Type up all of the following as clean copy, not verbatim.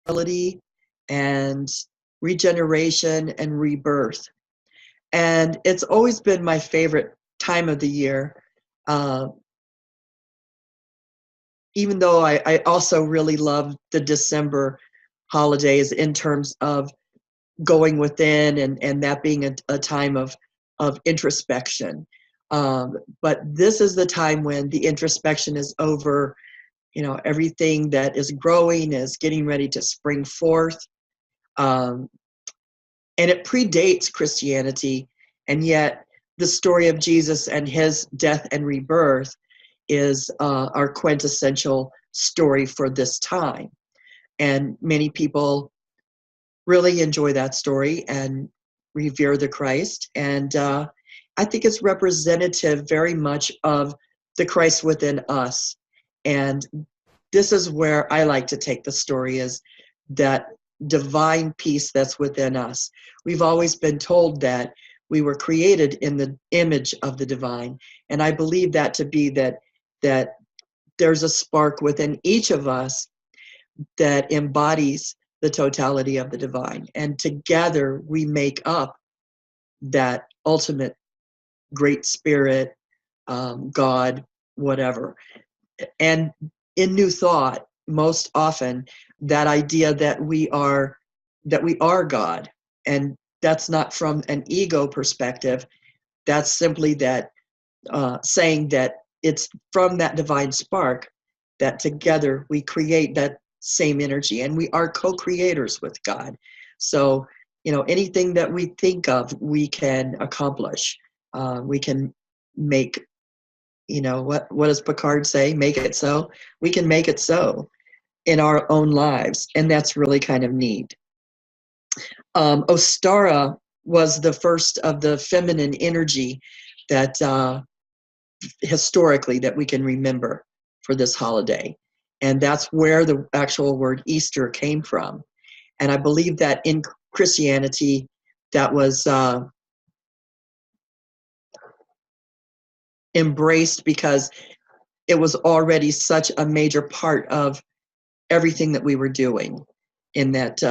ability and regeneration and rebirth. And it's always been my favorite time of the year, uh, even though I also really love the December holidays in terms of going within and that being a time of introspection. But this is the time when the introspection is over. Everything that is growing is getting ready to spring forth. Um, and it predates Christianity, and yet the story of Jesus and his death and rebirth is our quintessential story for this time. And many people really enjoy that story and revere the Christ. And I think it's representative very much of the Christ within us. And this is where I like to take the story, is that divine peace that's within us. We've always been told that we were created in the image of the divine. And I believe that to be that there's a spark within each of us that embodies the totality of the divine. And together we make up that ultimate great spirit, God, whatever. And in New Thought, most often, that idea that we are God. And that's not from an ego perspective. That's simply that saying that it's from that divine spark that together we create that same energy, and we are co-creators with God. So, anything that we think of, we can accomplish. We can make, what does Picard say? Make it so. We can make it so in our own lives, and that's really kind of neat. Ostara was the first of the feminine energy that historically that we can remember for this holiday. And that's where the actual word Easter came from. And I believe that in Christianity, that was embraced because it was already such a major part of everything that we were doing, in that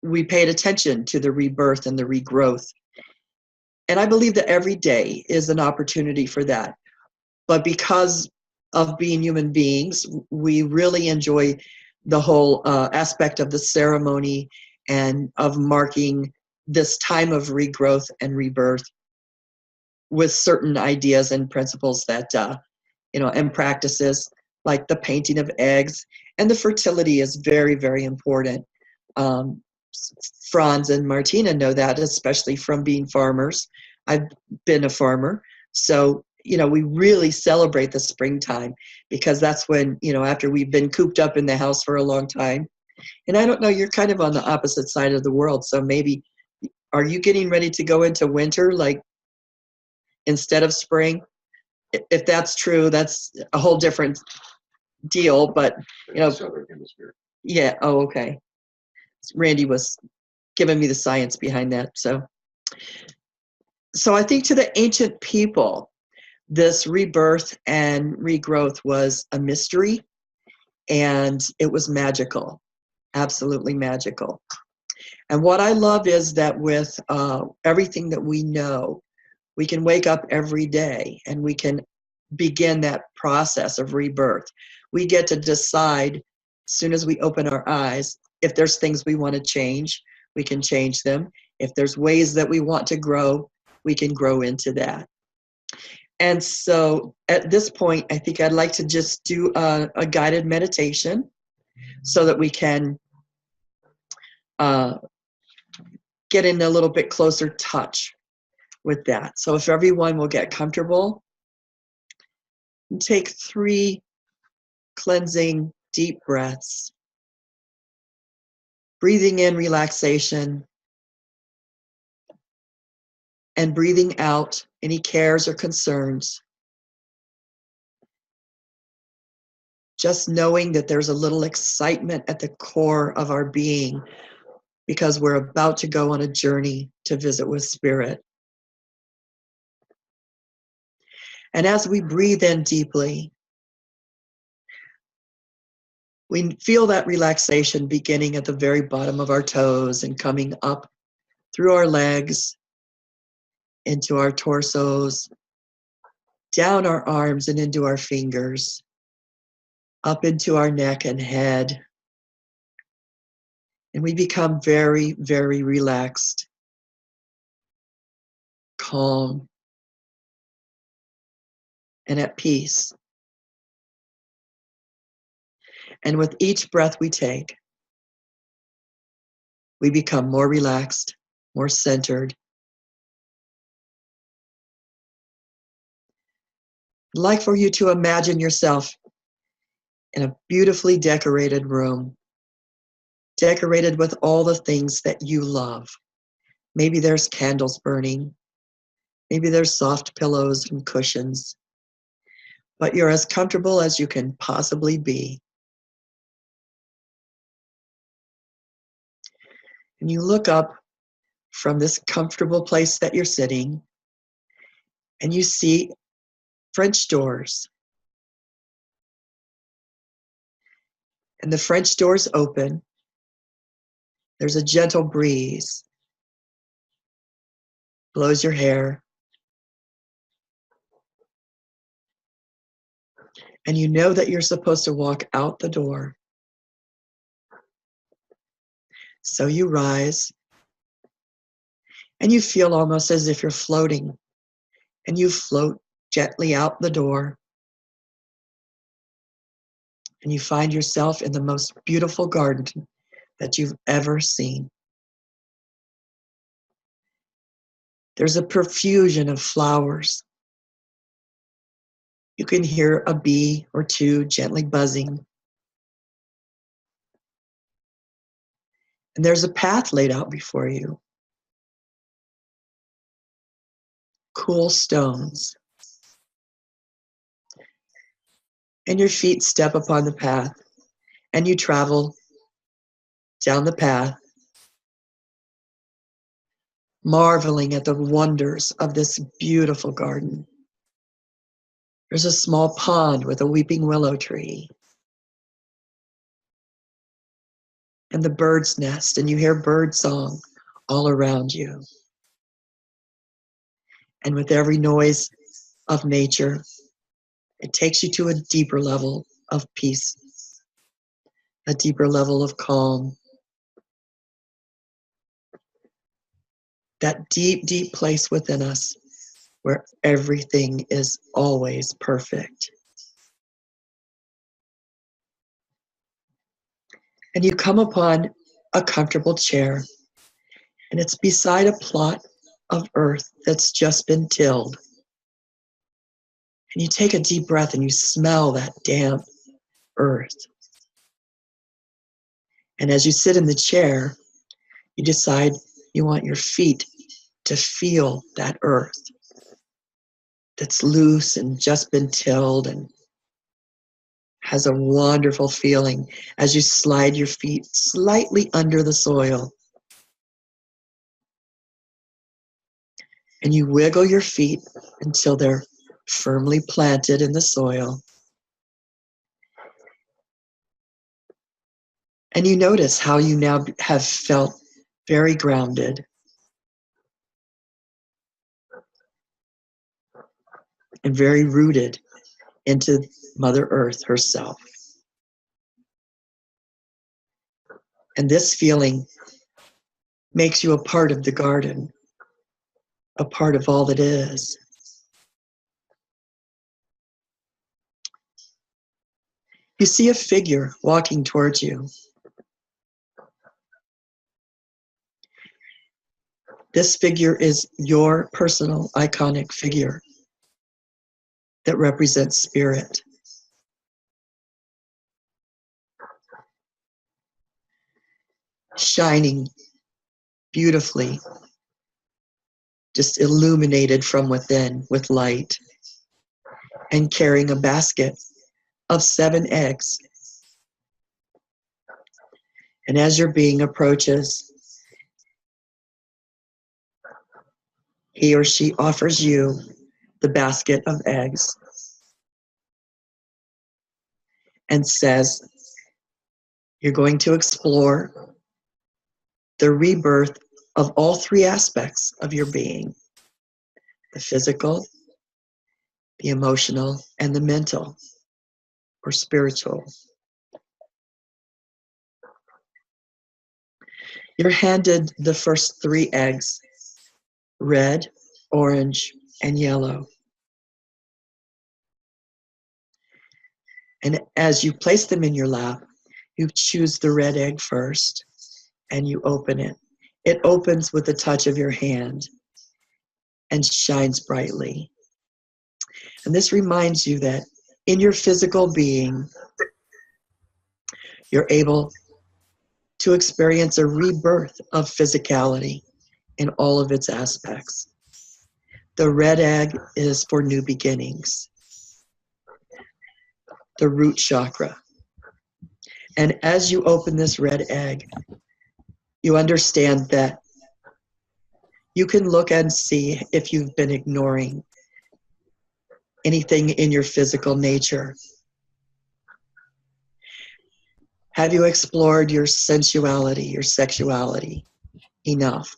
we paid attention to the rebirth and the regrowth. And I believe that every day is an opportunity for that. But because of being human beings, we really enjoy the whole aspect of the ceremony and of marking this time of regrowth and rebirth with certain ideas and principles that, and practices like the painting of eggs. And the fertility is very, very important. Um, Franz and Martina know that, especially from being farmers. I've been a farmer. So, we really celebrate the springtime, because that's when, after we've been cooped up in the house for a long time. And I don't know, you're kind of on the opposite side of the world. So maybe, are you getting ready to go into winter, like instead of spring? If that's true, that's a whole different deal. But, Southern Hemisphere. Yeah. Oh, okay. Randy was giving me the science behind that. So I think to the ancient people, this rebirth and regrowth was a mystery, and it was magical, absolutely magical. And what I love is that with everything that we know, we can wake up every day and we can begin that process of rebirth. We get to decide, as soon as we open our eyes, if there's things we want to change, we can change them. If there's ways that we want to grow, we can grow into that. And so at this point, I think I'd like to just do a guided meditation so that we can get in a little bit closer touch with that. So if everyone will get comfortable, and take 3 cleansing deep breaths, breathing in relaxation and breathing out any cares or concerns. Just knowing that there's a little excitement at the core of our being, because we're about to go on a journey to visit with Spirit. And as we breathe in deeply, We feel that relaxation beginning at the very bottom of our toes and coming up through our legs, into our torsos, down our arms and into our fingers, up into our neck and head. And we become very, very relaxed, calm, and at peace. And with each breath we take, we become more relaxed, more centered. I'd like for you to imagine yourself in a beautifully decorated room, decorated with all the things that you love. Maybe there's candles burning. Maybe there's soft pillows and cushions. But you're as comfortable as you can possibly be. And you look up from this comfortable place that you're sitting, and you see French doors. And the French doors open. There's a gentle breeze. Blows your hair. And you know that you're supposed to walk out the door. So you rise, and you feel almost as if you're floating, and you float gently out the door, and you find yourself in the most beautiful garden that you've ever seen. There's a profusion of flowers. You can hear a bee or two gently buzzing. And there's a path laid out before you. Cool stones. And your feet step upon the path, and you travel down the path, marveling at the wonders of this beautiful garden. There's a small pond with a weeping willow tree. And the bird's nest, and you hear bird song all around you. And with every noise of nature, it takes you to a deeper level of peace, a deeper level of calm. That deep, deep place within us where everything is always perfect. And you come upon a comfortable chair, and it's beside a plot of earth that's just been tilled. And you take a deep breath and you smell that damp earth. And as you sit in the chair, you decide you want your feet to feel that earth that's loose and just been tilled and has a wonderful feeling as you slide your feet slightly under the soil. And you wiggle your feet until they're firmly planted in the soil. And you notice how you now have felt very grounded and very rooted into Mother Earth herself. And this feeling makes you a part of the garden, a part of all that is. You see a figure walking towards you. This figure is your personal iconic figure that represents spirit. Shining beautifully, just illuminated from within with light, and carrying a basket of 7 eggs. And as your being approaches, he or she offers you the basket of eggs and says, You're going to explore the rebirth of all three aspects of your being: the physical, the emotional, and the mental or spiritual. You're handed the first three eggs: red, orange, and yellow. And as you place them in your lap, you choose the red egg first and you open it. It opens with the touch of your hand and shines brightly. And this reminds you that in your physical being, you're able to experience a rebirth of physicality in all of its aspects. The red egg is for new beginnings, the root chakra. And as you open this red egg, you understand that you can look and see if you've been ignoring anything in your physical nature. Have you explored your sensuality, your sexuality enough?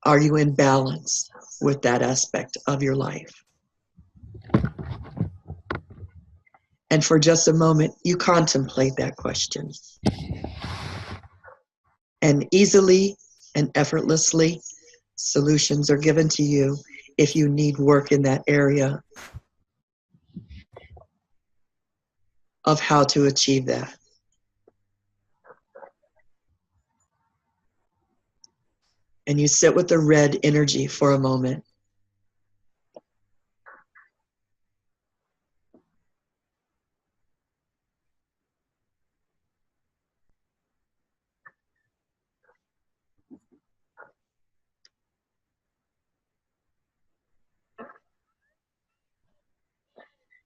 Are you in balance with that aspect of your life? And for just a moment, you contemplate that question. And easily and effortlessly, solutions are given to you if you need work in that area of how to achieve that. And you sit with the red energy for a moment.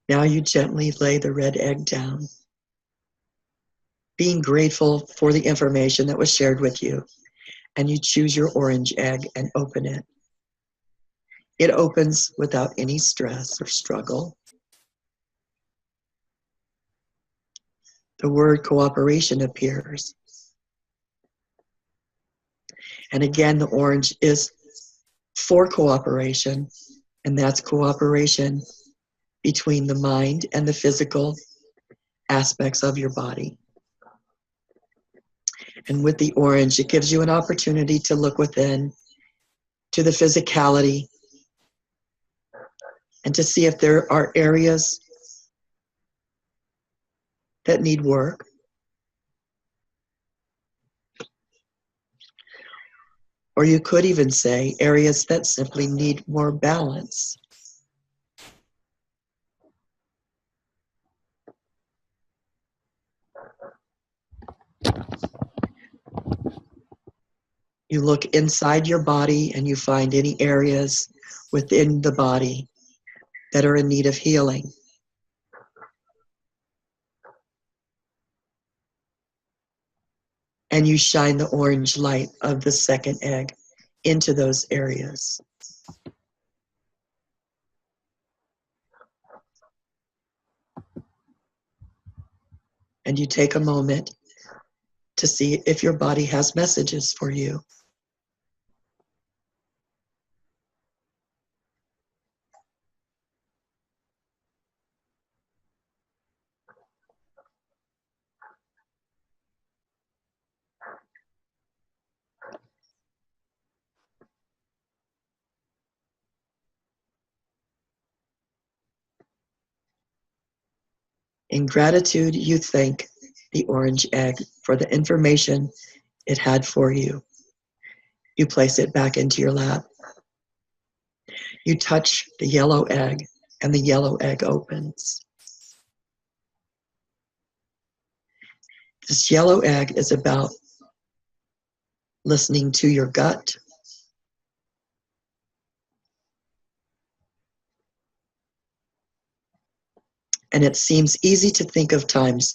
Now you gently lay the red egg down, being grateful for the information that was shared with you, and you choose your orange egg and open it. It opens without any stress or struggle. The word cooperation appears. And again, the orange is for cooperation, and that's cooperation between the mind and the physical aspects of your body. And with the orange, it gives you an opportunity to look within, to the physicality, and to see if there are areas that need work. Or you could even say areas that simply need more balance. You look inside your body and you find any areas within the body that are in need of healing. And you shine the orange light of the second egg into those areas. And you take a moment to see if your body has messages for you. In gratitude, you thank the orange egg for the information it had for you. You place it back into your lap. You touch the yellow egg, and the yellow egg opens. This yellow egg is about listening to your gut, and it seems easy to think of times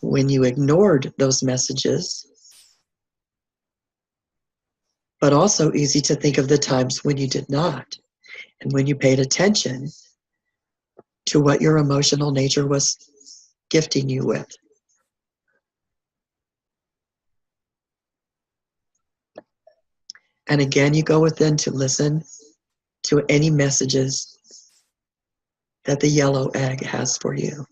when you ignored those messages, but also easy to think of the times when you did not, and when you paid attention to what your emotional nature was gifting you with. And again, you go within to listen to any messages that the yellow egg has for you.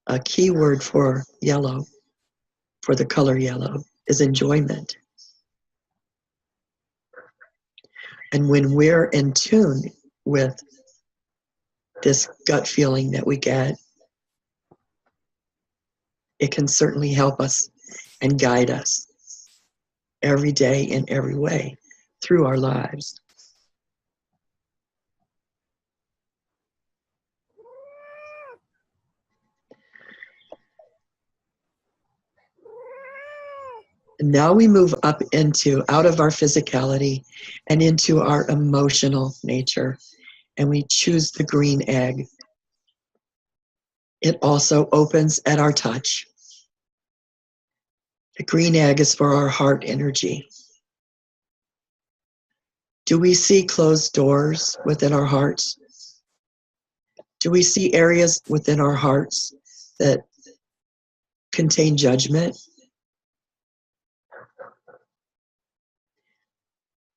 A key word for yellow, for the color yellow, is enjoyment. And when we're in tune with this gut feeling that we get, it can certainly help us and guide us every day in every way through our lives. And now we move up into out of our physicality and into our emotional nature, and we choose the green egg. It also opens at our touch. The green egg is for our heart energy. Do we see closed doors within our hearts? Do we see areas within our hearts that contain judgment?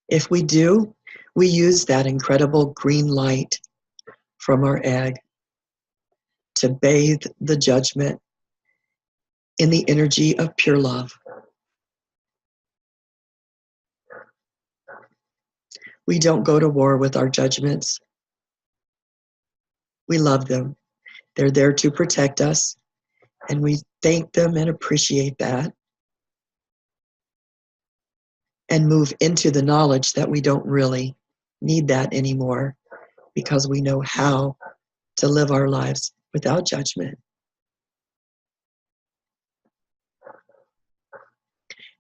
If we do, we use that incredible green light from our egg to bathe the judgment in the energy of pure love. We don't go to war with our judgments. We love them. They're there to protect us, and we thank them and appreciate that, and move into the knowledge that we don't really need that anymore because we know how to live our lives without judgment.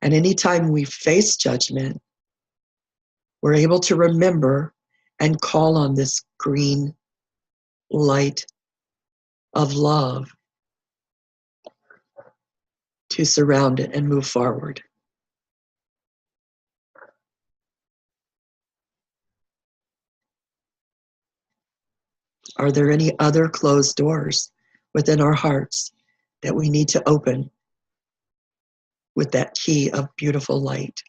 And anytime we face judgment, we're able to remember and call on this green light of love to surround it and move forward. Are there any other closed doors within our hearts that we need to open with that key of beautiful light?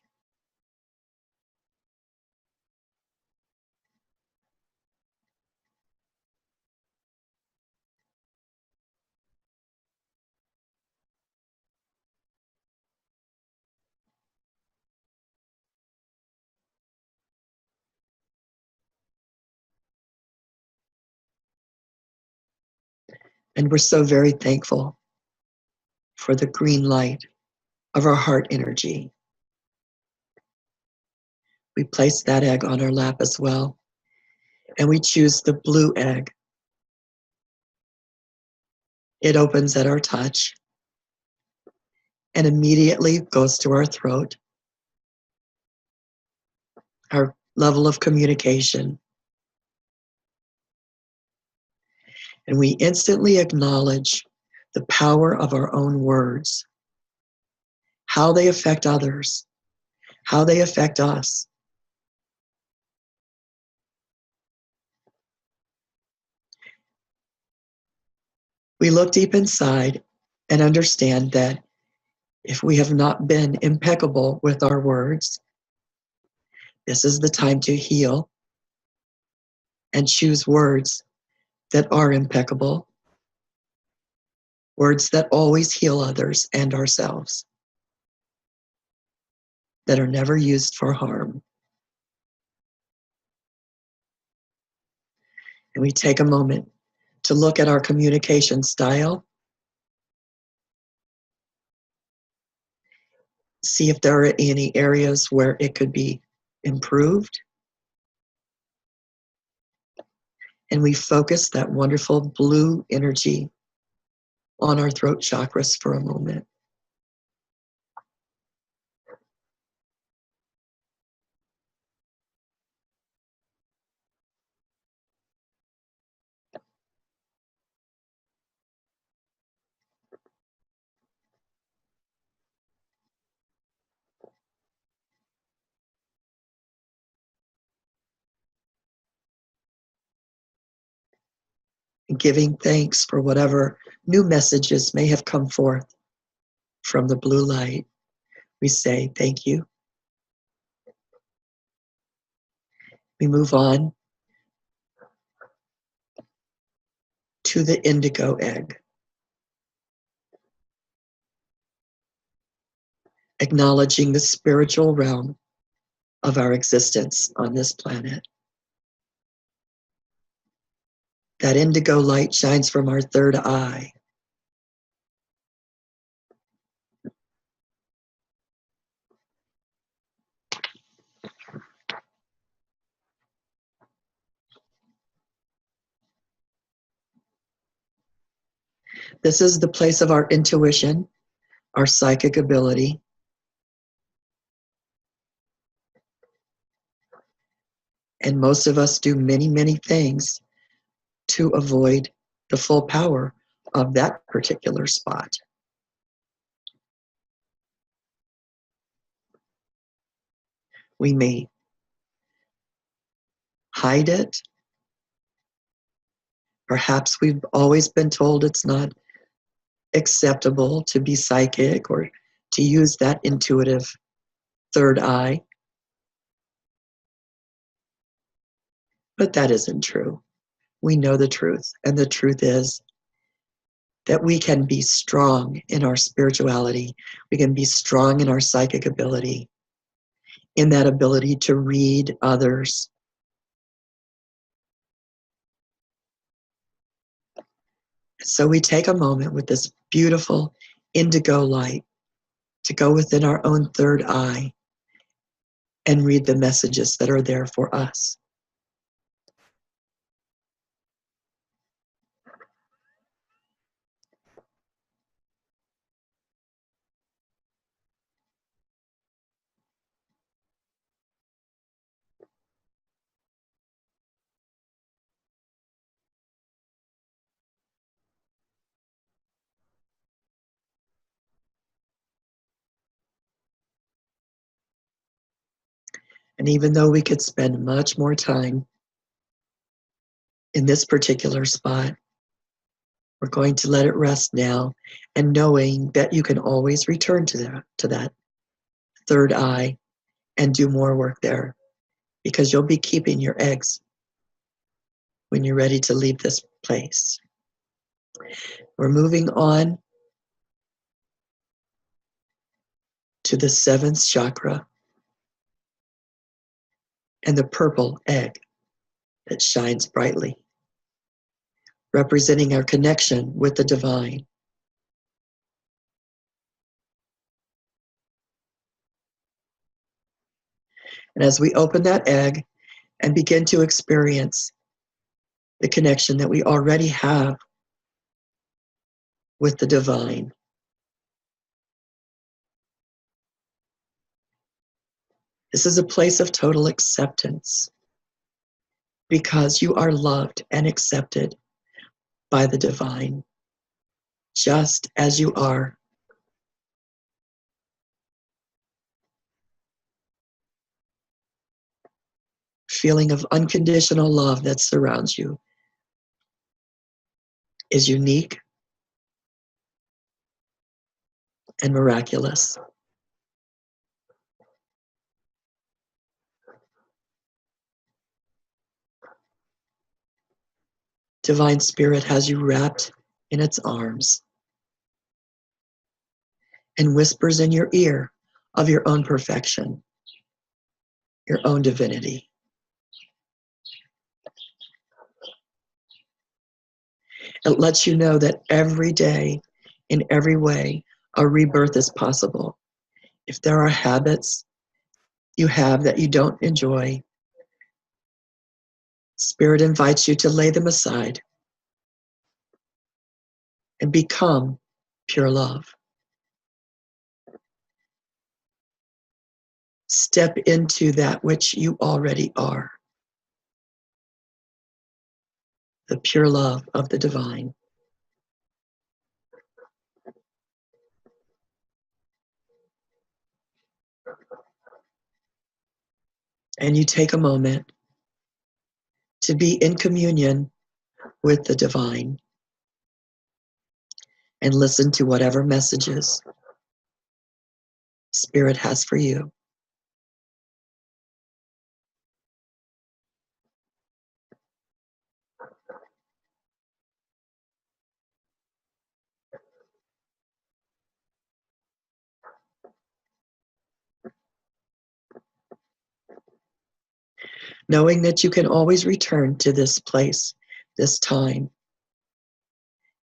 And we're so very thankful for the green light of our heart energy. We place that egg on our lap as well, and we choose the blue egg. It opens at our touch and immediately goes to our throat, our level of communication. And we instantly acknowledge the power of our own words, how they affect others, how they affect us. We look deep inside and understand that if we have not been impeccable with our words, this is the time to heal and choose words that are impeccable, words that always heal others and ourselves, that are never used for harm. And we take a moment to look at our communication style, see if there are any areas where it could be improved. And we focus that wonderful blue energy on our throat chakras for a moment. and giving thanks for whatever new messages may have come forth from the blue light. We say thank you. We move on to the indigo egg, acknowledging the spiritual realm of our existence on this planet. That indigo light shines from our third eye. This is the place of our intuition, our psychic ability. And most of us do many, many things to avoid the full power of that particular spot. We may hide it. Perhaps we've always been told it's not acceptable to be psychic or to use that intuitive third eye. But that isn't true. We know the truth, and the truth is that we can be strong in our spirituality. We can be strong in our psychic ability, in that ability to read others. So we take a moment with this beautiful indigo light to go within our own third eye and read the messages that are there for us. And even though we could spend much more time in this particular spot, we're going to let it rest now, and knowing that you can always return to that third eye and do more work there, because you'll be keeping your eggs when you're ready to leave this place. We're moving on to the seventh chakra and the purple egg that shines brightly, representing our connection with the divine. And as we open that egg and begin to experience the connection that we already have with the divine, this is a place of total acceptance, because you are loved and accepted by the divine, just as you are. Feeling of unconditional love that surrounds you is unique and miraculous. Divine Spirit has you wrapped in its arms and whispers in your ear of your own perfection, your own divinity. It lets you know that every day, in every way, a rebirth is possible. If there are habits you have that you don't enjoy, Spirit invites you to lay them aside and become pure love. Step into that which you already are, the pure love of the divine. And you take a moment to be in communion with the divine and listen to whatever messages Spirit has for you. Knowing that you can always return to this place, this time,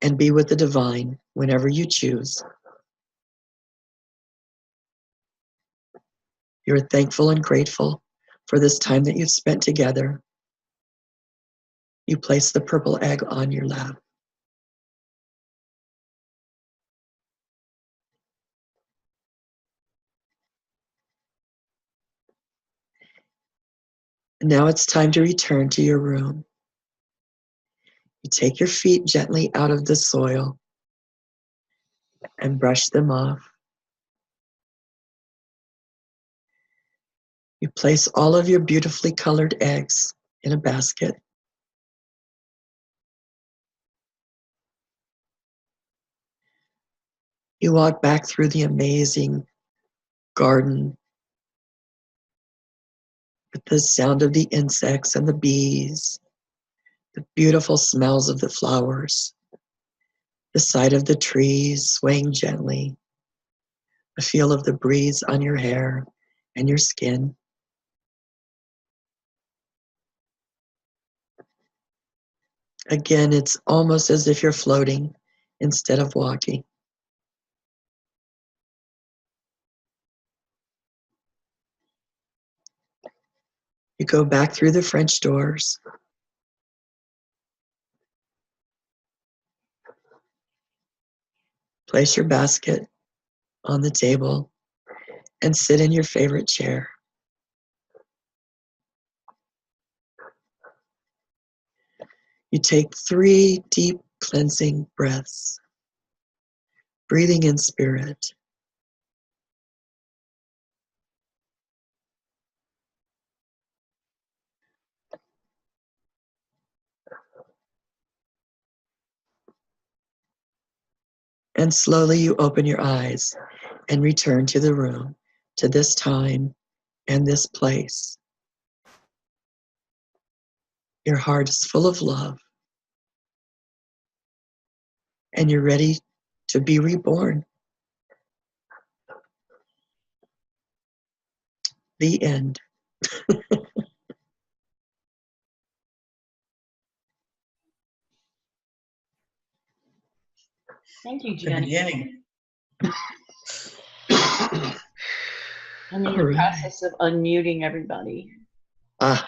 and be with the divine whenever you choose. You're thankful and grateful for this time that you've spent together. You place the purple egg on your lap. Now it's time to return to your room. You take your feet gently out of the soil and brush them off. You place all of your beautifully colored eggs in a basket. You walk back through the amazing garden with the sound of the insects and the bees, the beautiful smells of the flowers, the sight of the trees swaying gently, the feel of the breeze on your hair and your skin. Again, it's almost as if you're floating instead of walking. You go back through the French doors. Place your basket on the table and sit in your favorite chair. You take 3 deep cleansing breaths, breathing in spirit. And slowly you open your eyes and return to the room, to this time and this place. Your heart is full of love, and you're ready to be reborn. The end. Thank you, Jenny. Beginning. I'm in the process of unmuting everybody. Ah.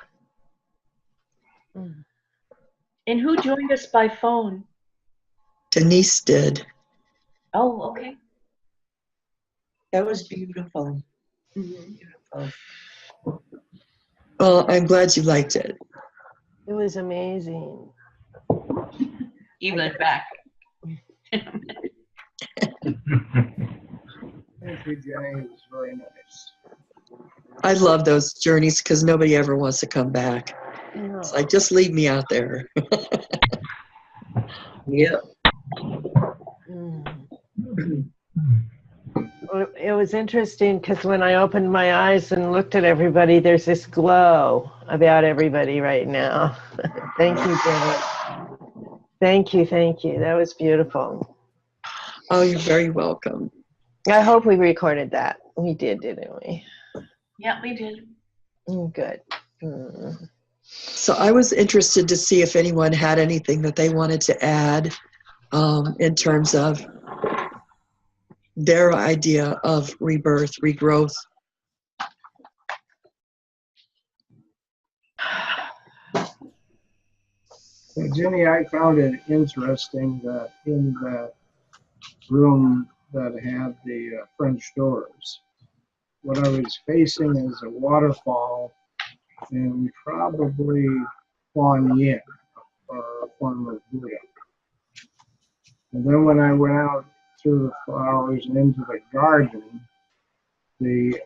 And who joined us by phone? Denise did. Oh, okay. That was beautiful. Mm-hmm. Beautiful. Well, I'm glad you liked it. It was amazing. You went back. Thank you, Jenny. It was very nice. I love those journeys because nobody ever wants to come back. No. It's like, just leave me out there. Yep. It was interesting because when I opened my eyes and looked at everybody, there's this glow about everybody right now. Thank you, Jenny. Thank you, thank you. That was beautiful. Oh, you're very welcome. I hope we recorded that. We did, didn't we? Yeah, we did. Good. So I was interested to see if anyone had anything that they wanted to add in terms of their idea of rebirth, regrowth. So Jenny, I found it interesting that in that room that had the French doors, what I was facing is a waterfall and probably Kuan Yin, or a form of Buddha. And then when I went out through the flowers and into the garden, the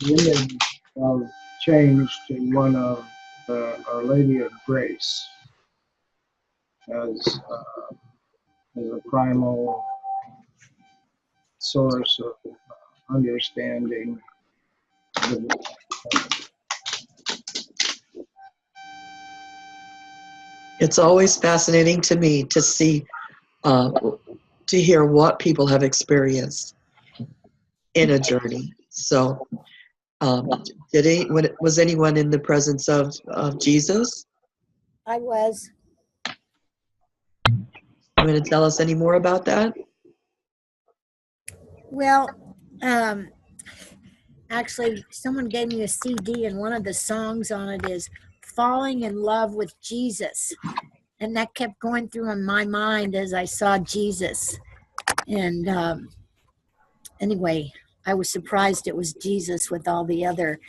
image of changed to one of Our Lady of Grace. as a primal source of understanding. It's always fascinating to me to see, to hear what people have experienced in a journey. So, was anyone in the presence of Jesus? I was. You want to tell us any more about that? Well, actually, someone gave me a CD, and one of the songs on it is Falling in Love with Jesus. And that kept going through in my mind as I saw Jesus. And anyway, I was surprised it was Jesus with all the other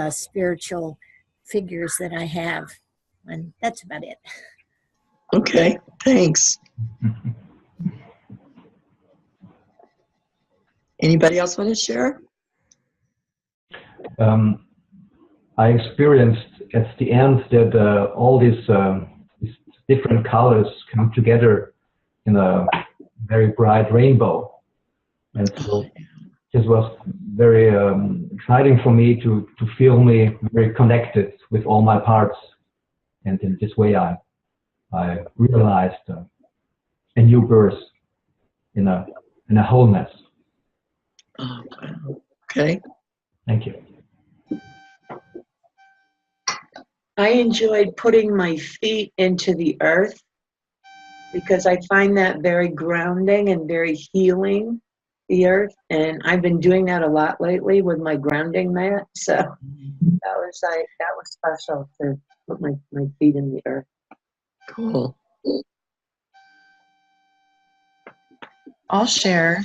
spiritual figures that I have. And that's about it. Okay, thanks. Anybody else want to share? I experienced at the end that all these different colors come together in a very bright rainbow. And so this was very exciting for me to feel me very connected with all my parts. And in this way I realized a new birth in a wholeness. Oh, wow. Okay. Thank you. I enjoyed putting my feet into the earth because I find that very grounding and very healing, the earth. And I've been doing that a lot lately with my grounding mat. So that was special to put my feet in the earth. Cool. I'll share.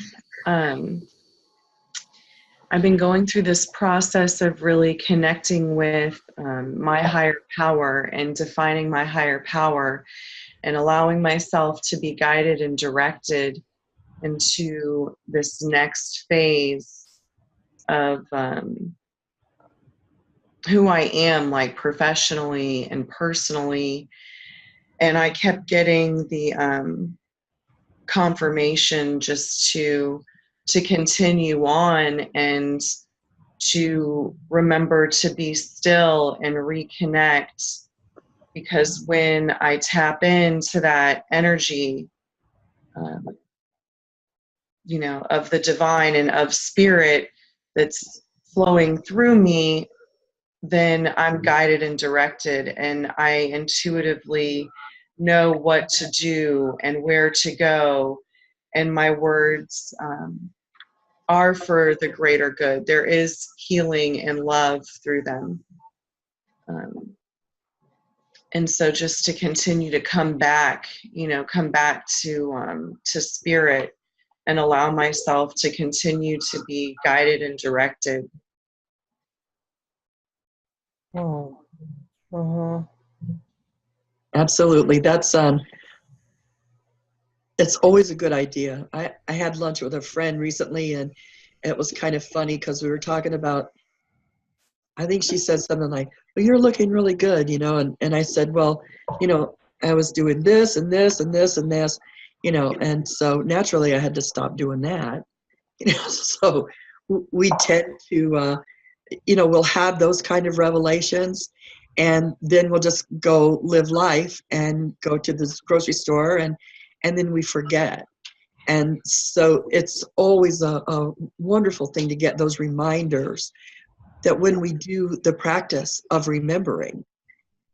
I've been going through this process of really connecting with my higher power and defining my higher power and allowing myself to be guided and directed into this next phase of who I am, like professionally and personally. And I kept getting the confirmation just to continue on and to remember to be still and reconnect, because when I tap into that energy, you know, of the divine and of spirit that's flowing through me, then I'm guided and directed, and I intuitively know what to do and where to go, and my words are for the greater good. There is healing and love through them. And so just to continue to come back, you know, come back to spirit and allow myself to continue to be guided and directed. Oh. Uh-huh. Absolutely. That's it's always a good idea. I had lunch with a friend recently, and it was kind of funny because we were talking about, I think she said something like, well, you're looking really good, you know, and I said, well, you know, I was doing this and this and this and this, you know, and so naturally I had to stop doing that, you know. So we tend to, you know, we'll have those kind of revelations, and then we'll just go live life and go to the grocery store, and then we forget. And so it's always a wonderful thing to get those reminders that when we do the practice of remembering,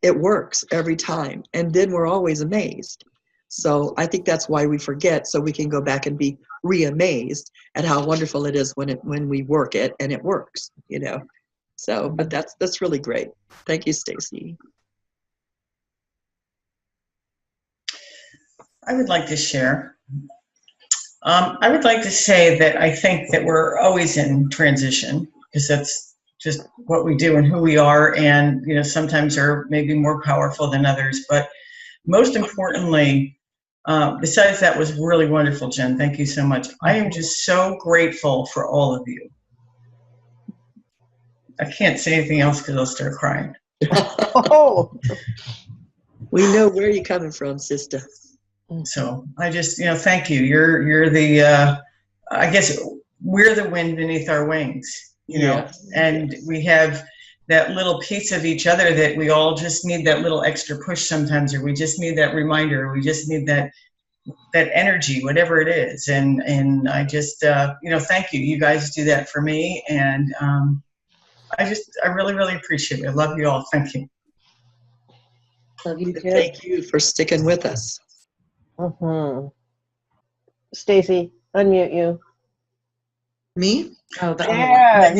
it works every time. And then we're always amazed. So I think that's why we forget, so we can go back and be re-amazed at how wonderful it is when we work it and it works, you know. So, but that's really great. Thank you, Stacy. I would like to share. I would like to say that I think that we're always in transition, because that's just what we do and who we are, and you know, sometimes are maybe more powerful than others. But most importantly, besides that, was really wonderful, Jen. Thank you so much. I am just so grateful for all of you. I can't say anything else because I'll start crying. Oh. We know where you're coming from, sister. So I just, thank you. You're the, I guess we're the wind beneath our wings, and we have that little piece of each other that we all just need that little extra push sometimes, or we just need that reminder, or we just need that energy, whatever it is. And I just, thank you. You guys do that for me. And I really, really appreciate it. I love you all. Thank you. Love you too. Thank you for sticking with us. Stacy, unmute you. Me? Oh, the Yeah,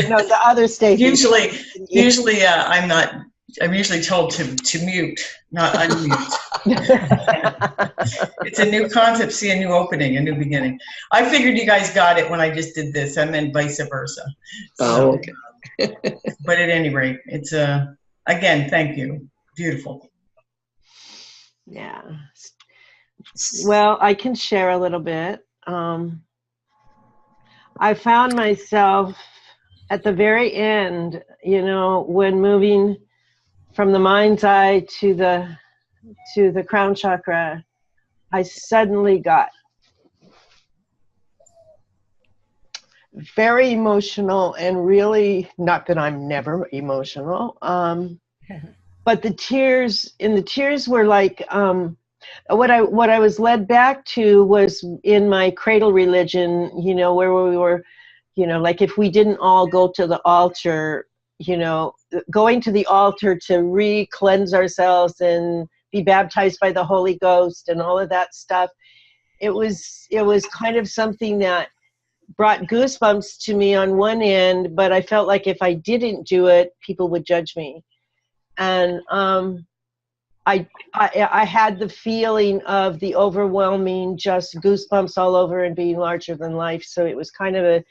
no, the other Stacy. Usually, I'm usually told to mute, not unmute. It's a new concept, see a new opening, a new beginning. I figured you guys got it when I just did this. I meant vice versa. Oh, okay. But at any rate, it's again, thank you. Beautiful. Yeah. Well, I can share a little bit. I found myself at the very end, when moving from the mind's eye to the crown chakra, I suddenly got very emotional, and really, not that I'm never emotional, but the tears were like, what I was led back to was in my cradle religion, where we were, like if we didn't all go to the altar, going to the altar to re-cleanse ourselves and be baptized by the Holy Ghost and all of that stuff. It was kind of something that brought goosebumps to me on one end, but I felt like if I didn't do it, people would judge me. And I had the feeling of the overwhelming just goosebumps all over and being larger than life. So it was kind of a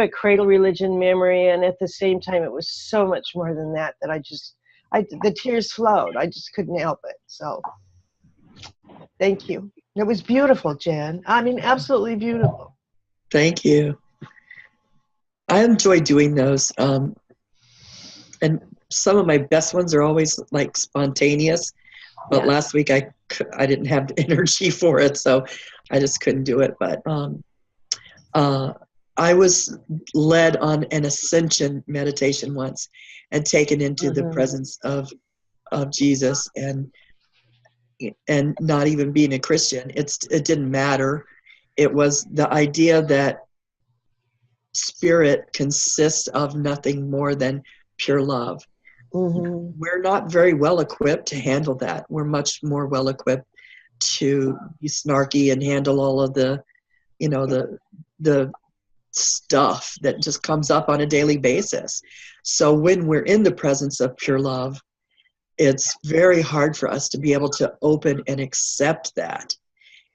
cradle religion memory, and at the same time it was so much more than that the tears flowed. I just couldn't help it. So thank you. It was beautiful, Jan. I mean, absolutely beautiful. Thank you. I enjoy doing those. And some of my best ones are always like spontaneous, but last week I didn't have the energy for it, so I just couldn't do it. But I was led on an ascension meditation once and taken into the presence of Jesus, and not even being a Christian, it didn't matter. It was the idea that spirit consists of nothing more than pure love. We're not very well equipped to handle that. We're much more well equipped to be snarky and handle all of the stuff that just comes up on a daily basis. So when we're in the presence of pure love, it's very hard for us to be able to open and accept that.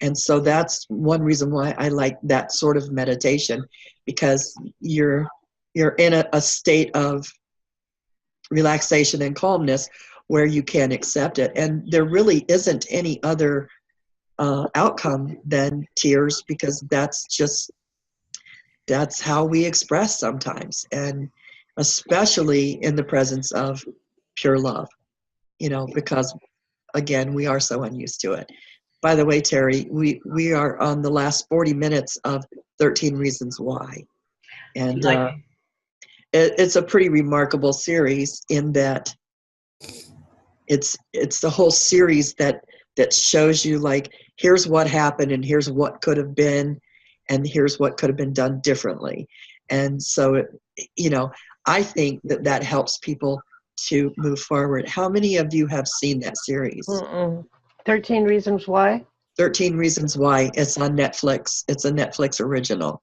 And so that's one reason why I like that sort of meditation, because you're in a state of relaxation and calmness where you can accept it. And there really isn't any other outcome than tears, because that's how we express sometimes, and especially in the presence of pure love, because again, we are so unused to it. By the way, Terry, we are on the last 40 minutes of 13 Reasons Why. And it's a pretty remarkable series in that it's the whole series that shows you, like, here's what happened and here's what could have been and here's what could have been done differently. And so, I think that helps people to move forward. How many of you have seen that series? 13 Reasons Why? 13 Reasons Why. It's on Netflix. It's a Netflix original.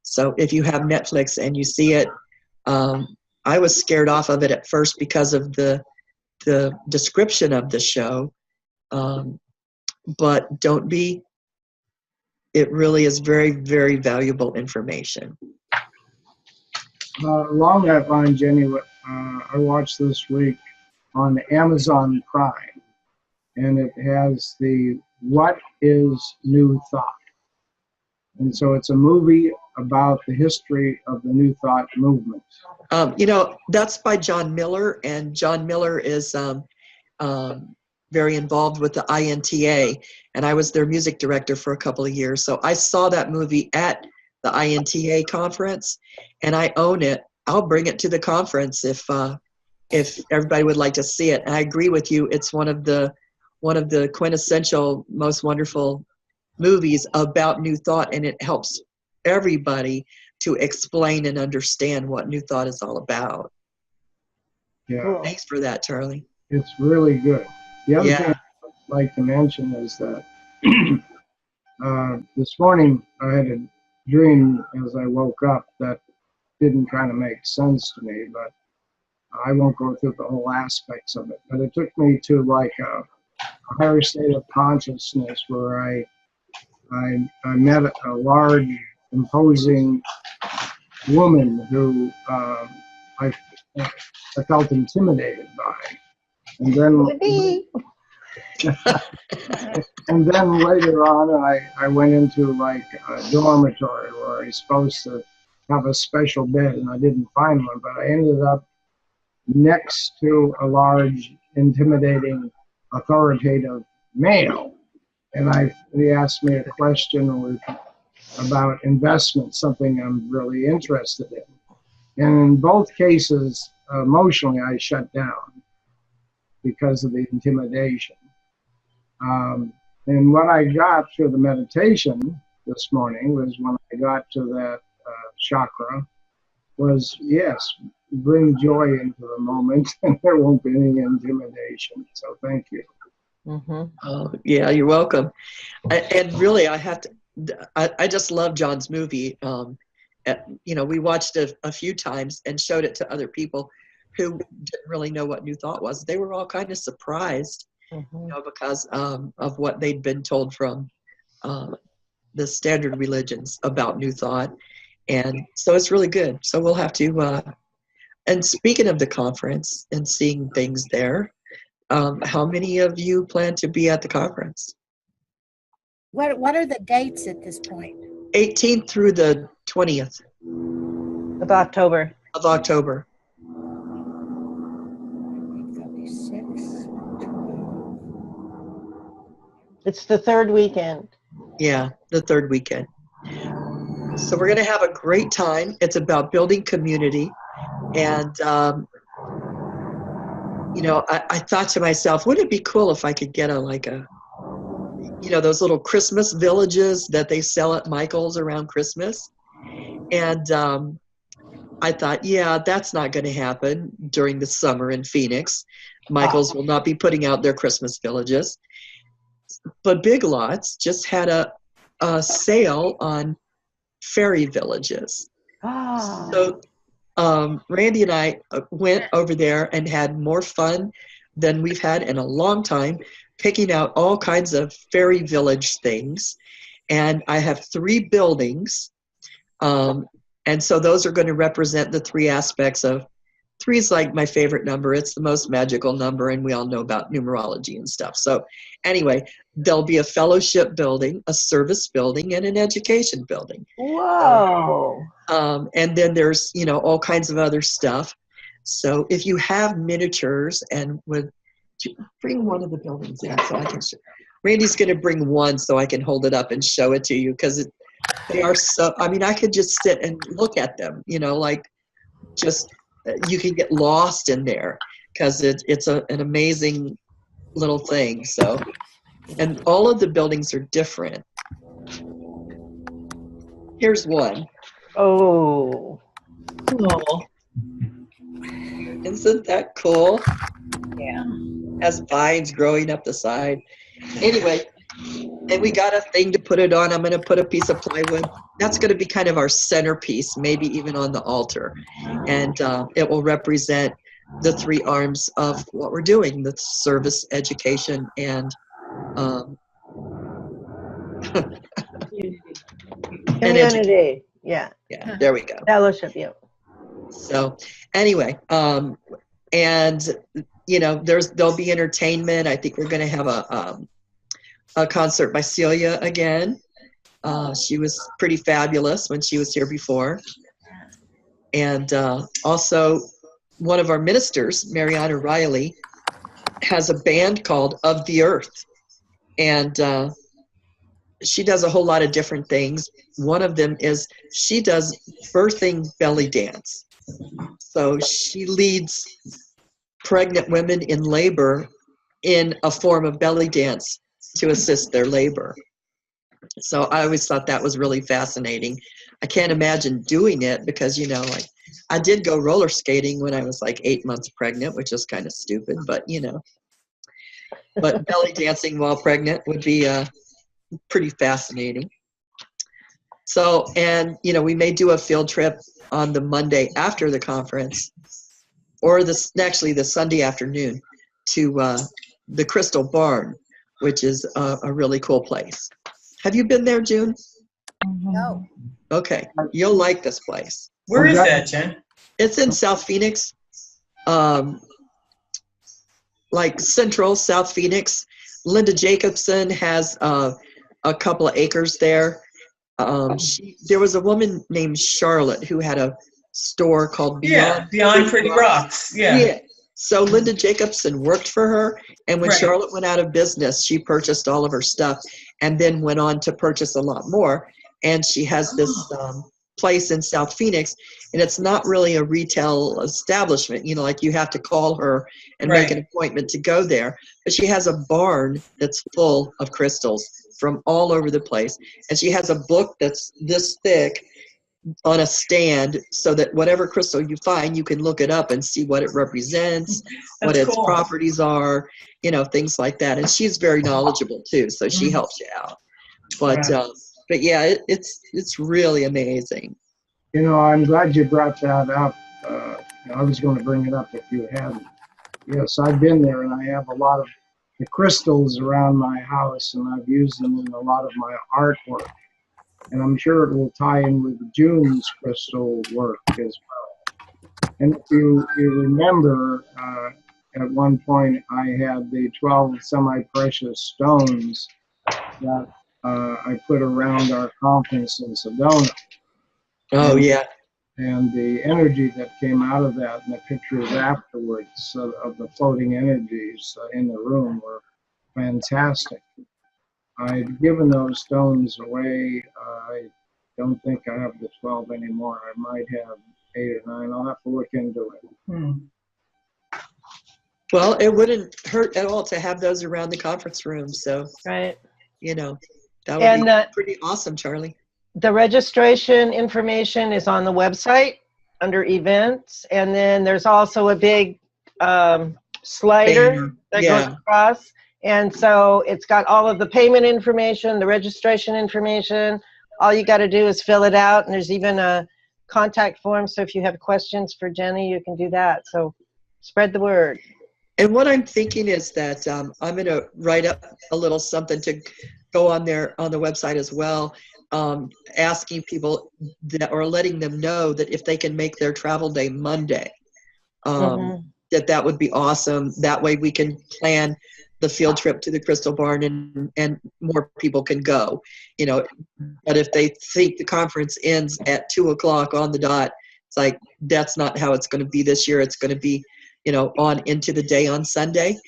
So if you have Netflix and you see it, I was scared off of it at first because of the description of the show, but don't be. It really is very, very valuable information. Along that line, Jenny, I watched this week on Amazon Prime, and it has the What is New Thought? And so it's a movie about the history of the New Thought movement. That's by John Miller, and John Miller is very involved with the INTA, and I was their music director for a couple of years. So I saw that movie at the INTA conference, and I own it. I'll bring it to the conference if everybody would like to see it. And I agree with you. It's one of the quintessential, most wonderful movies about New Thought, and it helps everybody to explain and understand what New Thought is all about. Yeah, Thanks for that, Charlie. it's really good. The other Yeah. thing I'd like to mention is that this morning I had a dream as I woke up that didn't kind of make sense to me, but I won't go through the whole aspects of it. But it took me to like a higher state of consciousness where I met a large, imposing woman who I felt intimidated by. And then later on, I went into like a dormitory where I was supposed to have a special bed, and I didn't find one, but I ended up next to a large, intimidating, authoritative male. And he asked me a question about investment, something I'm really interested in. And in both cases, emotionally, I shut down because of the intimidation. And what I got through the meditation this morning was when I got to that chakra was, yes, bring joy into the moment and there won't be any intimidation. So thank you. Mm-hmm. Oh, yeah, you're welcome. And really, I just love John's movie. We watched it a few times and showed it to other people who didn't really know what New Thought was. They were all kind of surprised, because of what they'd been told from the standard religions about New Thought. And so it's really good. So we'll have to, and speaking of the conference and seeing things there, how many of you plan to be at the conference? What are the dates at this point? 18th through the 20th Of October. of October. 36, 12. It's the third weekend. Yeah, the third weekend. So we're going to have a great time. It's about building community. And, I thought to myself, wouldn't it be cool if I could get those little Christmas villages that they sell at Michael's around Christmas? And I thought, yeah, that's not going to happen during the summer in Phoenix. Michael's will not be putting out their Christmas villages. But Big Lots just had a sale on fairy villages. So Randy and I went over there and had more fun than we've had in a long time, picking out all kinds of fairy village things. And I have 3 buildings. And so those are going to represent the 3 aspects of 3 is like my favorite number. It's the most magical number, and we all know about numerology and stuff. So anyway, there'll be a fellowship building, a service building, and an education building. Whoa. And then there's, all kinds of other stuff. So if you have miniatures and would bring one of the buildings in so I can show. Randy's going to bring one so I can hold it up and show it to you because they are so, I could just sit and look at them, you can get lost in there because it's an amazing little thing. So, and all of the buildings are different. Here's one. Oh. Cool. Isn't that cool? Yeah. Has vines growing up the side. Anyway, and we got a thing to put it on. I'm going to put a piece of plywood. That's going to be kind of our centerpiece, maybe even on the altar. And it will represent the 3 arms of what we're doing, the service, education, and Community. Yeah. Yeah, there we go. Fellowship, yeah. So anyway, and there'll be entertainment. I think we're going to have a concert by Celia again. She was pretty fabulous when she was here before. And also one of our ministers, Mariana Riley, has a band called Of the Earth. And she does a whole lot of different things. One of them is she does birthing belly dance. So she leads pregnant women in labor in a form of belly dance to assist their labor. So I always thought that was really fascinating. I can't imagine doing it because, you know, like I did go roller skating when I was like 8 months pregnant, which is kind of stupid, but you know, but belly dancing while pregnant would be pretty fascinating. So, and you know, we may do a field trip on the Monday after the conference, or actually the Sunday afternoon, to the Crystal Barn, which is a really cool place. Have you been there, June? No. Okay, you'll like this place. Where is that, Jen? It's in South Phoenix, like central South Phoenix. Linda Jacobson has a couple of acres there. There was a woman named Charlotte who had a store called Beyond Pretty Rocks. Yeah. So Linda Jacobson worked for her, and when Right. Charlotte went out of business, she purchased all of her stuff and then went on to purchase a lot more. And she has this place in South Phoenix, and it's not really a retail establishment. You know, like you have to call her and make Right. an appointment to go there. But she has a barn that's full of crystals from all over the place. And she has a book that's this thick on a stand so that whatever crystal you find, you can look it up and see what it represents, what That's its cool. properties are, you know, things like that. And she's very knowledgeable too, so she helps you out. But yeah, it's really amazing. You know, I'm glad you brought that up. I was going to bring it up if you hadn't. Yes, I've been there, and I have a lot of the crystals around my house, and I've used them in a lot of my artwork. And I'm sure it will tie in with June's crystal work as well. And if you remember, at one point I had the 12 semi-precious stones that I put around our conference in Sedona. Oh, yeah. And the energy that came out of that and the pictures afterwards of the floating energies in the room were fantastic. I'd given those stones away. I don't think I have the 12 anymore. I might have 8 or 9. I'll have to look into it. Well, it wouldn't hurt at all to have those around the conference room. So, Right. you know, that would be pretty awesome, Charlie. The registration information is on the website under events. And then there's also a big slider that goes across. And so it's got all of the payment information, the registration information. All you got to do is fill it out. And there's even a contact form. So if you have questions for Jenny, you can do that. So spread the word. And what I'm thinking is that I'm going to write up a little something to go on there on the website as well, asking people that, or letting them know that if they can make their travel day Monday, that would be awesome. That way we can plan the field trip to the Crystal Barn and more people can go, you know. But if they think the conference ends at 2:00 on the dot, it's like, that's not how it's going to be this year. It's going to be, you know, on into the day on Sunday,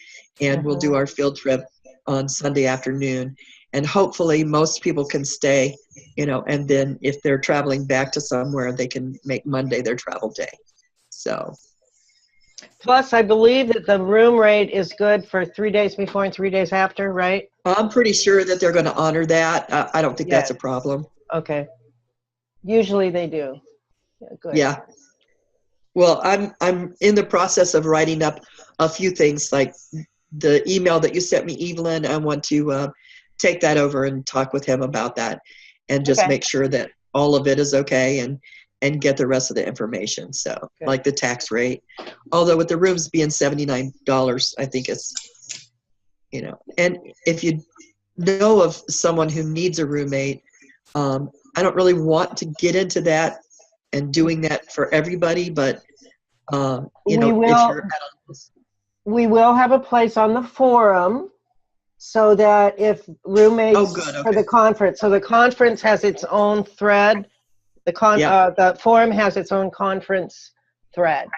and we'll do our field trip on Sunday afternoon. And hopefully most people can stay, you know, and then if they're traveling back to somewhere, they can make Monday their travel day. So. Plus, I believe that the room rate is good for 3 days before and 3 days after, right? I'm pretty sure that they're going to honor that. I don't think that's a problem. Okay. Usually they do. Yeah, good. Yeah. Well, I'm in the process of writing up a few things, like the email that you sent me, Evelyn. I want to take that over and talk with him about that, and just make sure that all of it is okay, and get the rest of the information. So, like the tax rate, although with the rooms being $79, I think it's, you know. And if you know of someone who needs a roommate, I don't really want to get into that and doing that for everybody, but you know, if you're we will have a place on the forum so that if roommates for the conference, so the conference has its own thread, the forum has its own conference thread.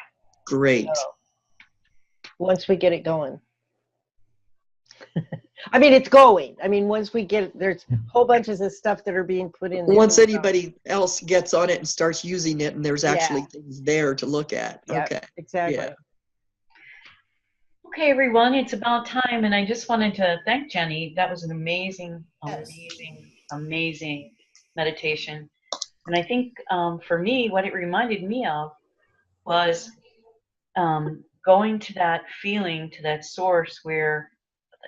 Great. So, once we get it going. I mean, it's going. I mean, once we get, there's whole bunches of stuff that are being put in there. Once anybody else gets on it and starts using it, and there's actually Yeah. things there to look at. Yeah, Okay. exactly. Yeah. Okay, everyone, it's about time, and I just wanted to thank Jenny. That was an amazing, Yes. amazing meditation. And I think for me, what it reminded me of was going to that feeling, to that source where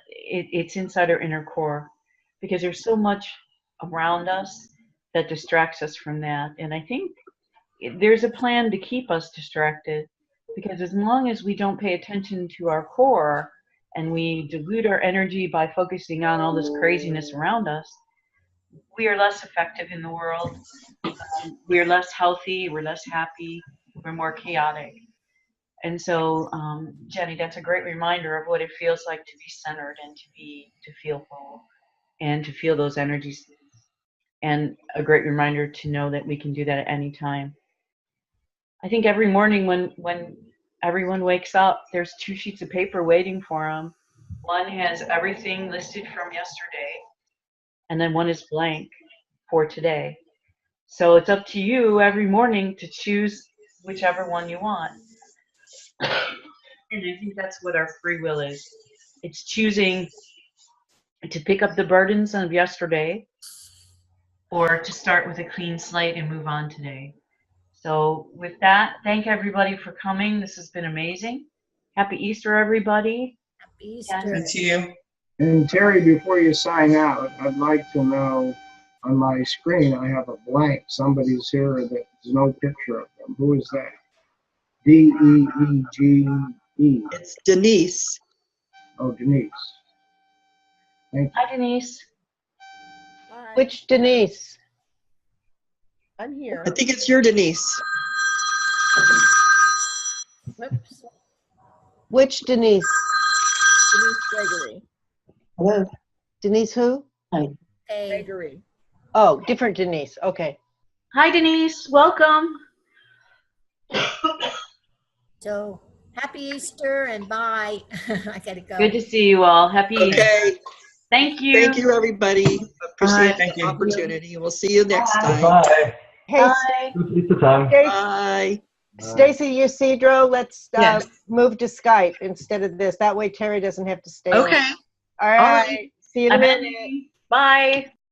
it's inside our inner core, because there's so much around us that distracts us from that. And I think there's a plan to keep us distracted, because as long as we don't pay attention to our core and we dilute our energy by focusing on all this craziness around us, we are less effective in the world. We are less healthy, we're less happy, we're more chaotic. And so, Jenny, that's a great reminder of what it feels like to be centered and to feel whole and to feel those energies. And a great reminder to know that we can do that at any time. I think every morning when everyone wakes up, there's 2 sheets of paper waiting for them. One has everything listed from yesterday, and then one is blank for today. So it's up to you every morning to choose whichever one you want. And I think that's what our free will is. It's choosing to pick up the burdens of yesterday or to start with a clean slate and move on today. So with that, thank everybody for coming. This has been amazing. Happy Easter, everybody. Happy Easter. And to you. And Terry, before you sign out, I'd like to know, on my screen, I have a blank. Somebody's here that there's no picture of them. Who is that? D-E-E-G-E. It's Denise. Oh, Denise. Thank you. Hi, Denise. Bye. Which Denise? I'm here. I think it's your Denise. Whoops. Which Denise? Denise Gregory. Hello. Denise who? Hey. Gregory. Oh, different Denise. Okay. Hi, Denise. Welcome. So happy Easter and bye. I gotta go. Good to see you all. Happy Easter. Okay. Thank you. Thank you, everybody. Appreciate Thank the you. opportunity. We'll see you next time. Bye. Hey, Bye. It's the time. Bye. Stacy Isidro, let's Yes. move to Skype instead of this. That way Terry doesn't have to stay on. Okay. All right. right. See you in a I'm minute. ending. Bye.